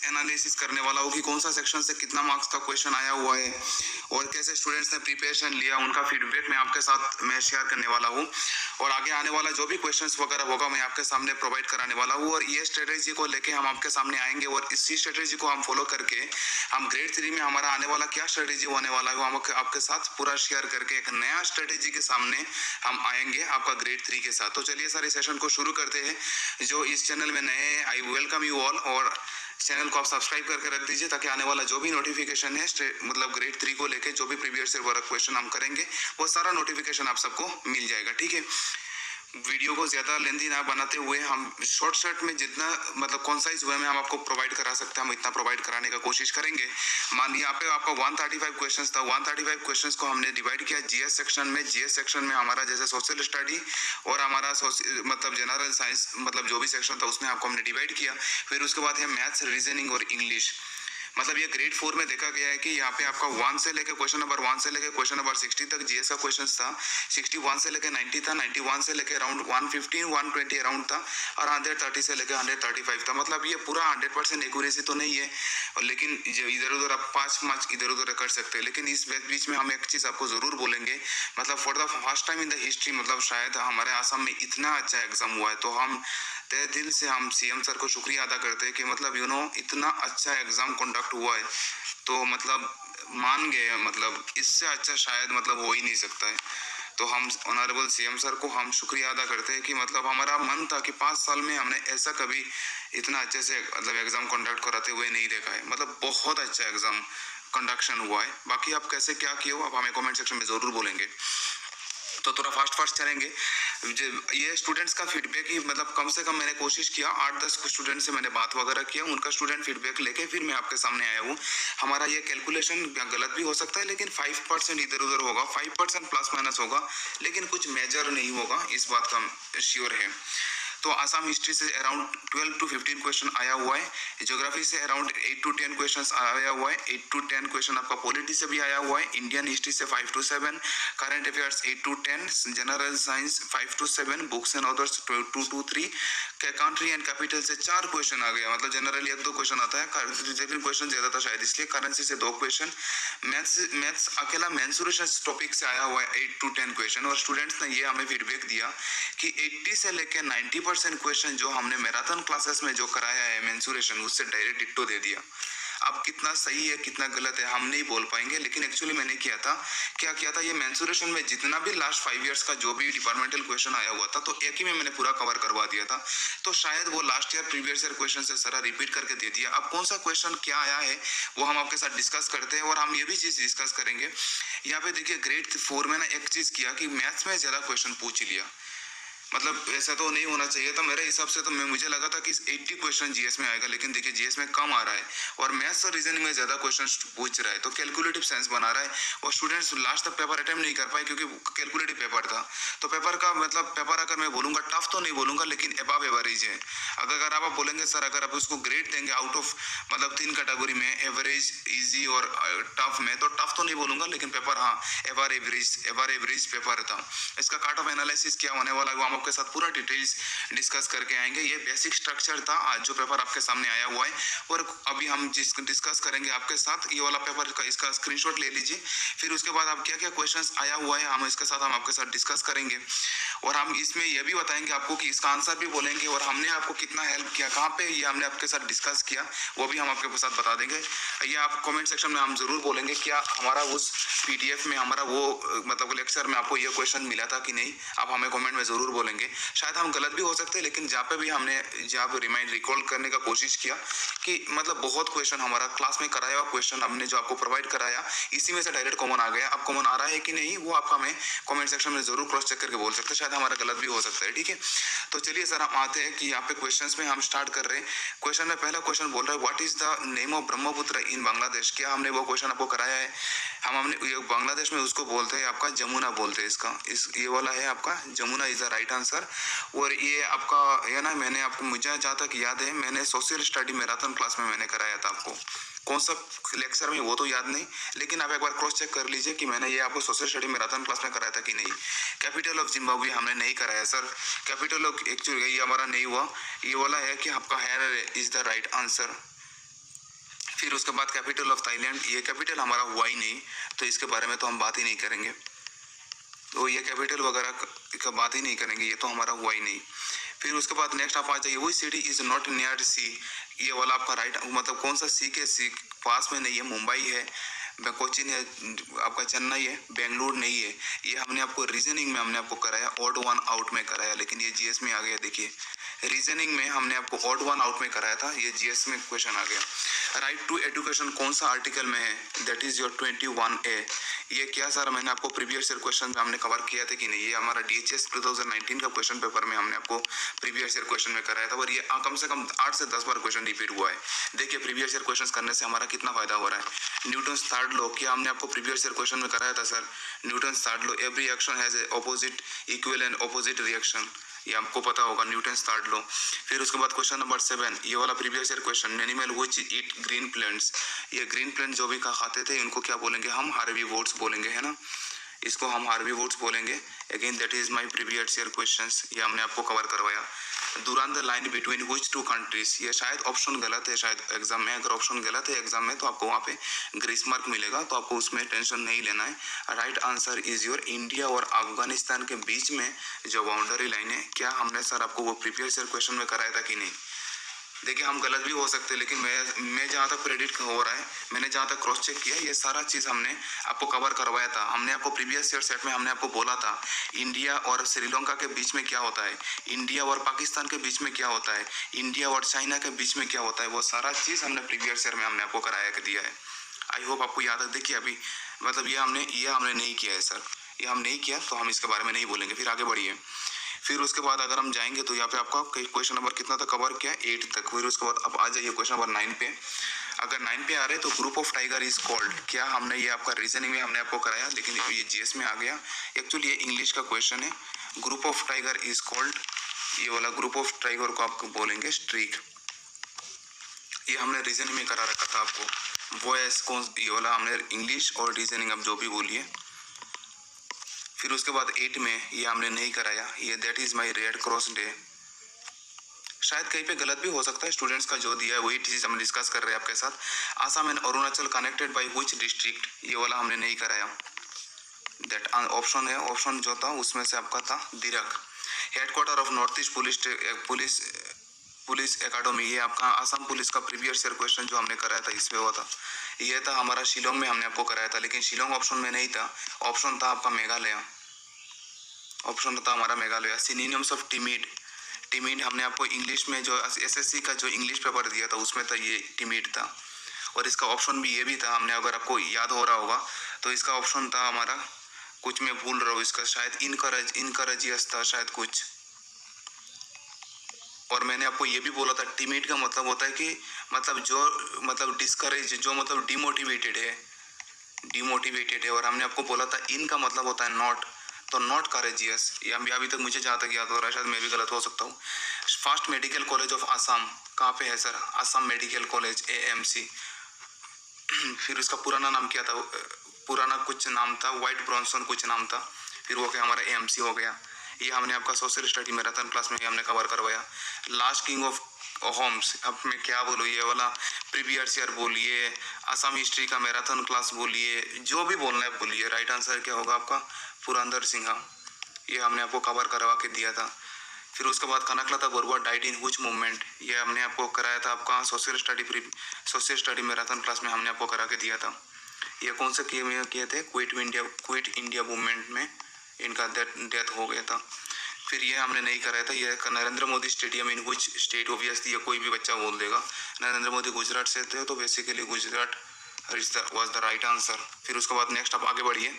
Analysis करने वाला हूँ कि कौन सा सेक्शन से कितना मार्क्स का क्वेश्चन आया हुआ है और कैसे स्टूडेंट्स ने प्रिपरेशन लिया, उनका फीडबैक मैं आपके साथ मैं शेयर करने वाला हूँ। और आगे आने वाला जो भी क्वेश्चंस वगैरह होगा मैं आपके सामने प्रोवाइड कराने वाला हूँ। और ये स्ट्रेटेजी को लेके हम आपके सामने आएंगे और इसी स्ट्रेटेजी को हम फॉलो करके हम ग्रेड 3 में हमारा आने वाला क्या स्ट्रेटेजी होने वाला है वो हम आपके साथ पूरा शेयर करके एक नया स्ट्रेटेजी के सामने हम आएंगे आपका ग्रेड 3 के साथ। तो चलिए सर इस सेशन को शुरू करते हैं। जो इस चैनल में नए हैं, आई वेलकम यू ऑल, और चैनल को आप सब्सक्राइब करके रख दीजिए ताकि आने वाला जो भी नोटिफिकेशन है मतलब ग्रेड 3 को लेके जो भी प्रीवियस ईयर वर्क क्वेश्चन हम करेंगे वो सारा नोटिफिकेशन आप सबको मिल जाएगा। ठीक है, वीडियो को ज़्यादा लेंथी ना बनाते हुए हम शॉर्ट में जितना मतलब कॉन्साइज वे में हम आपको प्रोवाइड करा सकते हैं हम इतना प्रोवाइड कराने का कोशिश करेंगे। मान यहाँ पे आपका 135 क्वेश्चंस था। 135 क्वेश्चंस को हमने डिवाइड किया जीएस सेक्शन में। जीएस सेक्शन में हमारा जैसे सोशल स्टडी और हमारा मतलब जनरल साइंस मतलब जो भी सेक्शन था उसमें आपको हमने डिवाइड किया। फिर उसके बाद है मैथ्स, रीजनिंग और इंग्लिश। मतलब ये ग्रेड 4 में देखा गया है कि यहाँ पे आपका 1 से लेकर क्वेश्चन नंबर 1 से लेकर क्वेश्चन नंबर 60 तक जीएस का क्वेश्चन था। 61 से लेकर 90 था, 91 से लेकर अराउंड 115 120 अराउंड था, और 130 से लेकर 135 था। मतलब ये पूरा 100% एक्यूरेसी तो नहीं है, लेकिन इधर उधर आप 5 मार्क्स इधर उधर कर सकते हैं। लेकिन इस बीच में हम एक चीज़ आपको ज़रूर बोलेंगे, मतलब for the first time in the history मतलब शायद हमारे आसाम में इतना अच्छा एग्जाम हुआ है। तो हम तहे दिल से हम सीएम सर को शुक्रिया अदा करते हैं कि मतलब इतना अच्छा एग्जाम कंडक्ट हुआ है। तो मतलब मान गए, मतलब इससे अच्छा शायद मतलब हो ही नहीं सकता है। तो हम ऑनरेबल सीएम सर को हम शुक्रिया अदा करते हैं कि मतलब हमारा मन था कि 5 साल में हमने ऐसा कभी इतना अच्छे से मतलब एग्जाम कंडक्ट कराते हुए नहीं देखा है। मतलब बहुत अच्छा एग्जाम कंडक्शन हुआ है। बाकी आप कैसे क्या किए हो आप हमें कमेंट सेक्शन में ज़रूर बोलेंगे। तो थोड़ा फास्ट चलेंगे। ये स्टूडेंट्स का फीडबैक ही मतलब कम से कम मैंने कोशिश किया 8-10 स्टूडेंट से मैंने बात वगैरह किया, उनका स्टूडेंट फीडबैक लेके फिर मैं आपके सामने आया हूँ। हमारा ये कैलकुलेशन गलत भी हो सकता है लेकिन 5% इधर उधर होगा, 5% प्लस माइनस होगा, लेकिन कुछ मेजर नहीं होगा, इस बात का श्योर है। तो आसाम हिस्ट्री से अराउंड 12 to 15 क्वेश्चन आया हुआ है। ज्योग्राफी से अराउंड 8 to 10 क्वेश्चन आया हुआ है। 8 to 10 क्वेश्चन आपका पॉलिटी से भी आया हुआ है। इंडियन हिस्ट्री से 5 to 7, current affairs 8 to 10, general science 5 to 7, books and others 2 to 3, country and capital से 4 क्वेश्चन आ गया। मतलब जनरली 1-2 क्वेश्चन आता है, लेकिन क्वेश्चन ज्यादा था शायद इसलिए। करेंसी से 2 क्वेश्चन, मैथ्स अकेला मेंसुरेशन टॉपिक से आया हुआ है 8 to 10 क्वेश्चन। और स्टूडेंट्स ने ये हमें फीडबैक दिया कि 80 से लेकर 90% क्वेश्चन जो हमने मैराथन क्लासेस में जो कराया है मेंसुरेशन उससे डायरेक्ट डिक्टो दे दिया। अब कितना सही है कितना गलत है हम नहीं बोल पाएंगे, लेकिन एक्चुअली मैंने क्या किया था ये मेंसुरेशन में जितना भी लास्ट 5 इयर्स का जो भी डिपार्टमेंटल क्वेश्चन आया हुआ था तो एक ही में मैंने पूरा कवर करवा दिया था। तो शायद वो last year previous year question से सारा रिपीट करके दे दिया। अब कौन सा क्वेश्चन क्या आया है वो हम आपके साथ डिस्कस करते हैं। और हम ये भी चीज डिस्कस करेंगे। यहाँ पे देखिए ग्रेड 4 में ना एक चीज किया कि मैथ्स में ज्यादा क्वेश्चन पूछ लिया। मतलब ऐसा तो नहीं होना चाहिए था मेरे हिसाब से। तो मुझे लगा था कि 80 क्वेश्चन जीएस में आएगा, लेकिन देखिए जीएस में कम आ रहा है और मैथ्स और रीजनिंग में ज्यादा क्वेश्चन पूछ रहा है। तो कैलकुलेटिव सेंस बना रहा है और स्टूडेंट्स लास्ट तक पेपर अटेम्प्ट नहीं कर पाए क्योंकि कैलकुलेटिव पेपर था। तो पेपर का मतलब पेपर अगर मैं बोलूंगा टफ तो नहीं बोलूंगा, लेकिन अबव एवरेज है। अगर आप बोलेंगे सर अगर आप उसको ग्रेड देंगे आउट ऑफ मतलब 3 कैटेगरी में एवरेज, इजी और टफ में, तो टफ तो नहीं बोलूंगा लेकिन पेपर हाँ एवर एवरेज पेपर था। इसका काट ऑफ एनालिसिस क्या होने वाला है आपके साथ पूरा डिटेल्स डिस्कस करके आएंगे। ये बेसिक स्ट्रक्चर था आज जो पेपर आपके सामने आया हुआ है। और अभी हम जिसको डिस्कस करेंगे आपके साथ ये वाला पेपर का इसका स्क्रीनशॉट ले लीजिए। फिर उसके बाद आप क्या क्या क्वेश्चंस आया हुआ है हम इसके साथ हम आपके साथ डिस्कस करेंगे। और हम इसमें यह भी बताएंगे आपको कि इसका आंसर भी बोलेंगे और हमने आपको कितना हेल्प किया, कहाँ पे ये हमने आपके साथ डिस्कस किया वो भी हम आपके साथ बता देंगे। ये आप कमेंट सेक्शन में हम जरूर बोलेंगे क्या हमारा उस पीडीएफ में हमारा वो मतलब लेक्चर में आपको ये क्वेश्चन मिला था कि नहीं, आप हमें कमेंट में जरूर बोलेंगे। शायद हम गलत भी हो सकते हैं, लेकिन जहाँ पे भी हमने जहाँ पे रिकॉल करने का कोशिश किया कि मतलब बहुत क्वेश्चन हमारा क्लास में कराया हुआ क्वेश्चन हमने जो आपको प्रोवाइड कराया इसी में से डायरेक्ट कॉमन आ गया। अब कॉमन आ रहा है कि नहीं वो आप हमें कमेंट सेक्शन में जरूर क्रॉस चेक करके बोल सकते हैं, शायद हमारा गलत भी हो सकता है। ठीक है, तो चलिए सर हम आते हैं कि यहाँ पे क्वेश्चन में हम स्टार्ट कर रहे हैं। क्वेश्चन में पहला क्वेश्चन बोल रहा है what is the name of Brahmaputra in Bangladesh. क्या हमने वो क्वेश्चन आपको कराया है? हमने बांग्लादेश में उसको बोलते हैं आपका जमुना बोलते हैं। इसका ये वाला है आपका Jamuna is the right answer. और ये आपका है ना, मैंने आपको मुझे जहाँ तक याद है मैंने सोशल स्टडी मैराथन क्लास में मैंने कराया था आपको, कौन सा लेक्चर में वो तो याद नहीं, लेकिन आप एक बार क्रॉस चेक कर लीजिए कि मैंने ये आपको सोशल स्टडी मैराथन क्लास में कराया था कि नहीं। कैपिटल ऑफ जिम्बाब्वे हमने नहीं कराया सर। कैपिटल ऑफ एक्चुअली ये हमारा नहीं हुआ। ये वाला है कि आपका हैरर इज द राइट आंसर। फिर उसके बाद कैपिटल ऑफ थाईलैंड, ये कैपिटल हमारा हुआ ही नहीं, तो इसके बारे में तो हम बात ही नहीं करेंगे, तो ये कैपिटल वगैरह का बात ही नहीं करेंगे, ये तो हमारा हुआ ही नहीं। फिर उसके बाद नेक्स्ट आप आ जाइए, वो सिटी इज नॉट नियर सी, ये वाला आपका राइट, मतलब कौन सा सी के सी पास में नहीं है, मुंबई है, कोचिन है, आपका चेन्नई है, बेंगलुरु नहीं है। ये हमने आपको रीजनिंग में हमने आपको कराया, ऑड वन आउट में कराया, लेकिन ये जीएस में आ गया। देखिए रीजनिंग में हमने आपको ऑड वन आउट में कराया था, ये जीएस में क्वेश्चन आ गया। राइट टू एजुकेशन कौन सा आर्टिकल में है, दैट इज योर 21A। ये क्या सर, मैंने आपको प्रीवियस ईयर क्वेश्चन में हमने कवर किया था कि नहीं, ये हमारा DHS 2019 का क्वेश्चन पेपर में हमने आपको प्रीवियस ईयर क्वेश्चन में कराया था, और ये कम से कम 8 से 10 बार क्वेश्चन रिपीट हुआ है। देखिए प्रीवियस ईयर क्वेश्चन करने से हमारा कितना फायदा हो रहा है। न्यूटन्स थर्ड लॉ, क्या हमने आपको प्रीवियस ईयर क्वेश्चन में कराया था sir, Newton's third law, every action has a opposite equal and opposite reaction, ये आपको पता होगा, न्यूटन्स थर्ड लॉ। फिर उसके बाद क्वेश्चन नंबर 7, ये वाला previous year question, animal which eat green plants, ये ग्रीन प्लांट जो भी खाते थे इनको क्या बोलेंगे हम, हार्बीवोर्स बोलेंगे, है ना, इसको हम हार्बीवोर्स बोलेंगे। Again that is my previous year questions, ये हमने आपको कवर करवाया। Durand line between which two countries, ये शायद ऑप्शन गलत है शायद एग्जाम में, अगर ऑप्शन गलत है एग्जाम में तो आपको वहाँ पे ग्रीस मार्क मिलेगा, तो आपको उसमें टेंशन नहीं लेना है। Right answer is your India और अफगानिस्तान के बीच में जो बाउंड्री लाइन है, क्या हमने सर आपको वो प्रीवियस ईयर क्वेश्चन में कराया था कि नहीं। देखिए हम गलत भी हो सकते हैं, लेकिन मैं जहाँ तक प्रेडिक्ट हो रहा है, मैंने जहाँ तक क्रॉस चेक किया, ये सारा चीज़ हमने आपको कवर करवाया था। हमने आपको प्रीवियस ईयर सेट में हमने आपको बोला था इंडिया और श्रीलंका के बीच में क्या होता है, इंडिया और पाकिस्तान के बीच में क्या होता है, इंडिया और चाइना के बीच में क्या होता है, वो सारा चीज़ हमने प्रीवियस ईयर में हमने आपको कराया दिया है। आई होप आपको याद है। देखिए अभी मतलब ये हमने नहीं किया है सर, ये हम नहीं किया तो हम इसके बारे में नहीं बोलेंगे। फिर आगे बढ़िए। फिर उसके बाद अगर हम जाएंगे तो यहाँ पे आपका क्वेश्चन नंबर कितना तक कवर किया, 8 तक। फिर उसके बाद अब आ जाइए क्वेश्चन नंबर 9 पे। अगर 9 पे आ रहे तो group of tiger is called, क्या हमने ये आपका रीजनिंग में हमने आपको कराया, लेकिन ये जीएस में आ गया। एक्चुअली ये इंग्लिश का क्वेश्चन है। Group of tiger is called, ये वाला ग्रुप ऑफ टाइगर को आपको बोलेंगे स्ट्रीक। ये हमने रीजनिंग में करा रखा था आपको। वॉइस कौन, ये वाला हमने इंग्लिश और रीजनिंग अब जो भी बोलिए। फिर उसके बाद 8 में ये हमने नहीं कराया, ये that is my red cross day. शायद कहीं पे गलत भी हो सकता है, स्टूडेंट्स का जो दिया है वही चीज हम डिस्कस कर रहे हैं आपके साथ। Assam and Arunachal connected by which district, ये वाला हमने नहीं कराया। दैट ऑप्शन है, ऑप्शन जो था उसमें से आपका था दिरक। Headquarter of north east police academy, ये आपका आसाम पुलिस का प्रीवियस ईयर क्वेश्चन जो हमने कराया था इसमें हुआ था। ये था हमारा शिलोंग में हमने आपको कराया था, लेकिन शिलोंग ऑप्शन में नहीं था, ऑप्शन था आपका मेघालय, ऑप्शन था हमारा Meghalaya. Synonyms of timid, timid हमने आपको इंग्लिश में जो एसएससी का जो इंग्लिश पेपर दिया था उसमें था ये टिमिड था, और इसका ऑप्शन भी ये भी था हमने, अगर आपको याद हो रहा होगा तो इसका ऑप्शन था हमारा, कुछ मैं भूल रहा हूँ इसका, शायद इनकरेजियस था शायद कुछ। और मैंने आपको ये भी बोला था टिमिड का मतलब होता है कि मतलब जो मतलब डिस्करेज, जो मतलब डिमोटिवेटेड है। और हमने आपको बोला था इन का मतलब होता है नॉट, तो नॉट करेजियस। ये अभी तक मुझे जहाँ तक याद हो रहा है, शायद मैं भी गलत हो सकता हूँ। First medical college of Assam कहाँ पे है sir, Assam medical college AMC। फिर उसका पुराना नाम क्या था, पुराना कुछ नाम था, व्हाइट ब्रॉन्सन कुछ नाम था, फिर वो क्या हमारा AMC हो गया। ये हमने आपका सोशल स्टडी मैराथन क्लास में हमने कवर करवाया। लास्ट किंग ऑफ होम्स, अब मैं क्या बोलूँ, ये वाला प्रीवियस ईयर बोलिए, असम हिस्ट्री का मैराथन क्लास बोलिए, जो भी बोलना है बोलिए। राइट आंसर क्या होगा आपका, पुरंदर सिंह, ये हमने आपको कवर करवा के दिया था। फिर उसके बाद Kanaklata Barua died in which movement, ये हमने आपको कराया था आपका सोशल स्टडी मैराथन क्लास में हमने आपको करा के दिया था। ये कौन से किए थे, क्विट इंडिया मूवमेंट में इनका डेथ हो गया था। फिर ये हमने नहीं कराया था, ये Narendra Modi stadium in which state, obviously ये कोई भी बच्चा बोल देगा। नरेंद्र मोदी गुजरात से थे, तो basically Gujarat was the right answer. फिर उसके बाद नेक्स्ट आप आगे बढ़िए।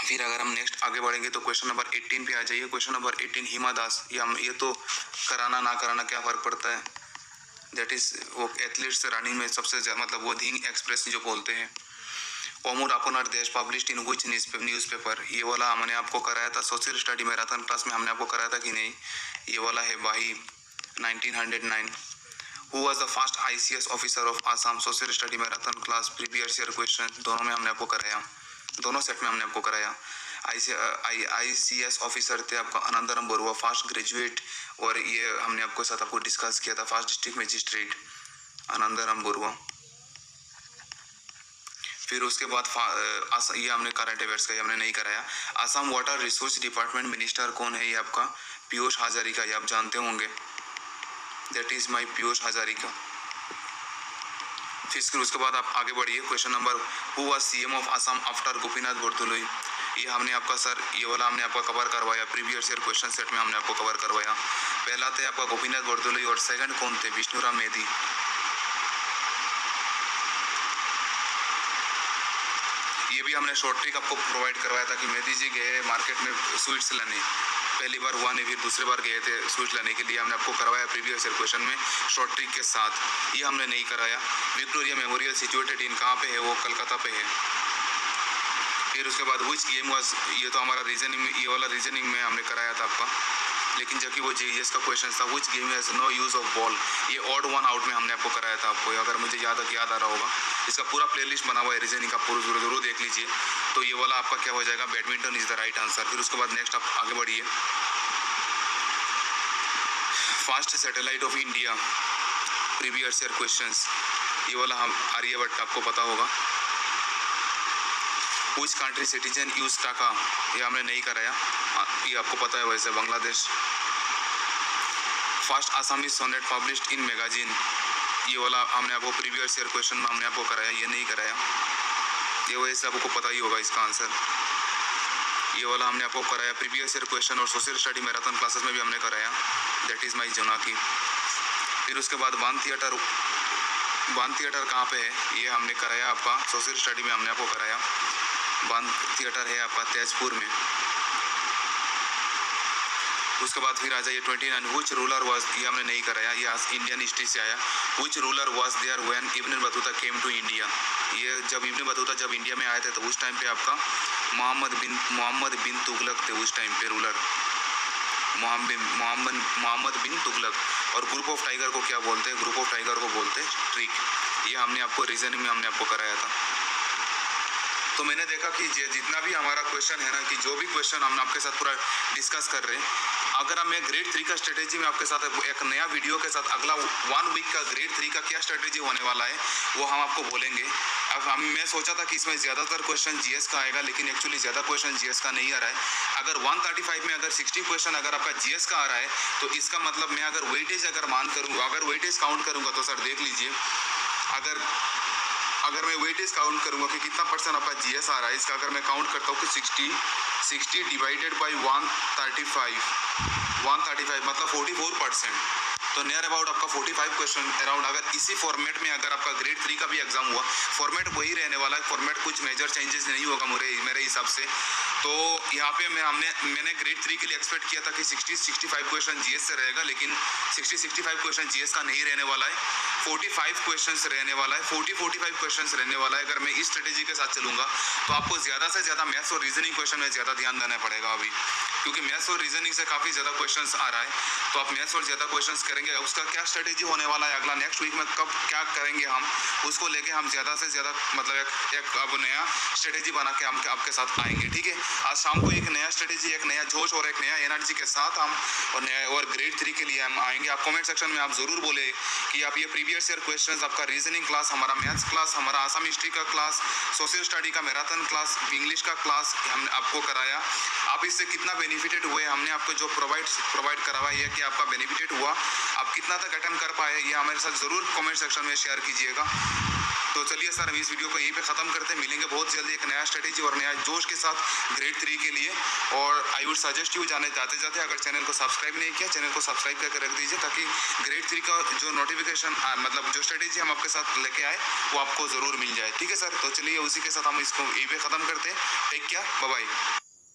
फिर अगर हम नेक्स्ट आगे बढ़ेंगे तो क्वेश्चन नंबर 18 पे आ जाइए। क्वेश्चन नंबर 18 हिमा दास, ये तो कराना ना कराना क्या फ़र्क पड़ता है, दैट इज़ वो एथलीट्स रनिंग में सबसे ज़्यादा मतलब वो धिंग एक्सप्रेस जो बोलते हैं। ओमुर अपनार देश पब्लिश्ड इन व्हिच न्यूज़पेपर, ये वाला हमने आपको कराया था सोशल स्टडी मैराथन क्लास में हमने आपको कराया था कि नहीं, ये वाला है भाई 1909। Who was the first ICS officer of Assam, social study marathon class previous year question, दोनों में हमने आपको कराया, दोनों सेट में हमने आपको कराया। ICS ऑफिसर थे आपका आनंदराम बरुआ, फास्ट ग्रेजुएट, और ये हमने आपको साथ आपको डिस्कस किया था, फर्स्ट डिस्ट्रिक्ट मजिस्ट्रेट आनंदराम बुरवा। फिर उसके बाद ये हमने करंट अफेयर्स का, ये हमने नहीं कराया। Assam water resource department minister कौन है? ये आपका पीयूष हजारिका, ये आप जानते होंगे, that is my Piyush Hazarika. फिर उसके बाद आप आगे बढ़िए। Question number, who was CM of Assam after Gopinath Bordoloi? ये हमने आपका सर, ये वाला हमने आपका कवर करवाया प्रीवियस ईयर क्वेश्चन सेट में, हमने आपको कवर करवाया। पहला थे आपका गोपीनाथ बोरदोलोई और सेकंड कौन थे? विष्णुराम मेधी। ये भी हमने शॉर्ट ट्रिक आपको प्रोवाइड करवाया था कि मेधी जी गए मार्केट में स्वीट्स लाने, पहली बार हुआ नहीं, फिर दूसरी बार गए थे स्वीट लाने के लिए, हमने आपको करवाया प्रीवियस ईयर क्वेश्चन में शॉर्ट ट्रिक के साथ। ये हमने नहीं कराया। विक्टोरिया मेमोरियल सिचुएटेड इन कहाँ पे है? वो कलकत्ता पे है। फिर उसके बाद व्हिच गेम वाज, ये तो हमारा रीजनिंग में, ये वाला रीजनिंग में हमने कराया था आपका, लेकिन जबकि वो जीएस का क्वेश्चन था। Which game has no use of ball? ये ऑड वन आउट में हमने आपको कराया था आपको, अगर मुझे याद आ रहा होगा। इसका पूरा प्लेलिस्ट बना हुआ है रीजनिंग का, पूरा जरूर देख लीजिए। तो ये वाला आपका क्या हो जाएगा? Badminton is the right answer. फिर उसके बाद नेक्स्ट आप आगे बढ़िए। Fast satellite of India, previous year questions, ये वाला हम आर्यभट्ट आपको पता होगा। व्हिच कंट्री सिटीजन यूज टाका? ये हमने नहीं कराया, ये आपको पता है वैसे, Bangladesh. First Assamese sonnet published in magazine, ये वाला हमने आपको प्रीवियस ईयर क्वेश्चन में हमने आपको कराया, ये नहीं कराया, ये वैसे आपको पता ही होगा इसका आंसर। ये वाला हमने आपको कराया प्रीवियस ईयर क्वेश्चन और सोशल स्टडी मैराथन क्लासेस में भी हमने कराया, दैट इज माय जोनाकी। फिर उसके बाद बान थिएटर कहाँ पे है? ये हमने कराया आपका सोशल स्टडी में, हमने आपको कराया। बान थिएटर है आपका तेजपुर में। उसके बाद फिर आ जाइए 29, व्हिच रूलर वाज, ये हमने नहीं कराया, ये इंडियन हिस्ट्री से आया। Which ruler was there when Ibn Battuta came to India? ये जब इब्न बतूता जब इंडिया में आए थे तो उस टाइम पे आपका मोहम्मद बिन तुगलक थे उस टाइम पे रूलर, मोहम्मद बिन तुगलक। और ग्रुप ऑफ टाइगर को क्या बोलते हैं? ग्रुप ऑफ टाइगर को बोलते हैं ट्रिक। ये हमने आपको रीजनिंग में हमने आपको कराया था। तो मैंने देखा कि जितना भी हमारा क्वेश्चन है ना, कि जो भी क्वेश्चन हम आपके साथ पूरा डिस्कस कर रहे हैं, अगर मैं ग्रेड 3 का स्ट्रेटेजी में आपके साथ एक नया वीडियो के साथ अगला 1 वीक का ग्रेड 3 का क्या स्ट्रेटेजी होने वाला है वो हम आपको बोलेंगे। अब मैं सोचा था कि इसमें ज़्यादातर क्वेश्चन जीएस का आएगा, लेकिन एक्चुअली ज़्यादा क्वेश्चन जीएस का नहीं आ रहा है। अगर 135 में अगर 60 क्वेश्चन अगर आपका जीएस का आ रहा है, तो इसका मतलब मैं अगर वेटेज अगर वेटेज काउंट करूँगा तो सर देख लीजिए, अगर मैं वेटेज काउंट करूंगा कि कितना परसेंट आपका जीएस आ रहा है, इसका अगर मैं काउंट करता हूँ कि 60 डिवाइडेड बाई 135 मतलब 44%, तो नियर अबाउट आपका 45 क्वेश्चन अराउंड। अगर इसी फॉर्मेट में अगर आपका ग्रेड 3 का भी एग्जाम हुआ, फॉर्मेट वही रहने वाला है, फॉर्मेट कुछ मेजर चेंजेस नहीं होगा मेरे हिसाब से। तो यहाँ पे मैंने ग्रेड 3 के लिए एक्सपेक्ट किया था कि 60-65 क्वेश्चन जीएस से रहेगा, लेकिन 60-65 क्वेश्चन जीएस का नहीं रहने वाला है, 45 क्वेश्चंस रहने वाला है, 40-45 क्वेश्चंस रहने वाला है। अगर मैं इस स्ट्रेटेजी के साथ चलूंगा तो आपको ज़्यादा से ज़्यादा मैथ्स और रीजनिंग क्वेश्चन में ज़्यादा ध्यान देना पड़ेगा अभी, क्योंकि मैथ्स और रीजनिंग से काफ़ी ज़्यादा क्वेश्चंस आ रहा है। तो आप मैथ्स और ज़्यादा क्वेश्चंस करेंगे, उसका क्या स्ट्रेटेजी होने वाला है अगला नेक्स्ट वीक में कब क्या करेंगे हम, उसको लेके हम ज़्यादा से ज़्यादा मतलब एक अब नया स्ट्रेटेजी बना के हम आपके साथ आएंगे। ठीक है, आज शाम को एक नया स्ट्रेटेजी, एक नया जोश और एक नया एनर्जी के साथ हम और ग्रेड 3 के लिए हम आएंगे। आप कमेंट सेक्शन में आप ज़रूर बोले कि आप ये प्रीवियस ईयर क्वेश्चंस, आपका रीजनिंग क्लास, हमारा मैथ्स क्लास, हमारा आसाम हिस्ट्री का क्लास, सोशल स्टडी का मैराथन क्लास, इंग्लिश का क्लास हमने आपको कराया, आप इससे कितना बेनिफिटेड हुए, हमने आपको जो प्रोवाइड करा हुआ है कि आपका बेनिफिटेड हुआ, आप कितना तक अटेम्प्ट कर पाए, ये हमारे साथ ज़रूर कमेंट सेक्शन में शेयर कीजिएगा। तो चलिए सर, हम इस वीडियो को यहीं पे ख़त्म करते हैं, मिलेंगे बहुत जल्दी एक नया स्ट्रेटेजी और नया जोश के साथ ग्रेड 3 के लिए। और आई वुड सजेस्ट यू जाते अगर चैनल को सब्सक्राइब नहीं किया, चैनल को सब्सक्राइब करके रख दीजिए, ताकि ग्रेड 3 का जो नोटिफिकेशन मतलब जो स्ट्रेटेजी हम आपके साथ लेके आए वो आपको ज़रूर मिल जाए। ठीक है सर, तो चलिए उसी के साथ हम इसको यहीं पे ख़त्म करते हैं। Take care, bye bye.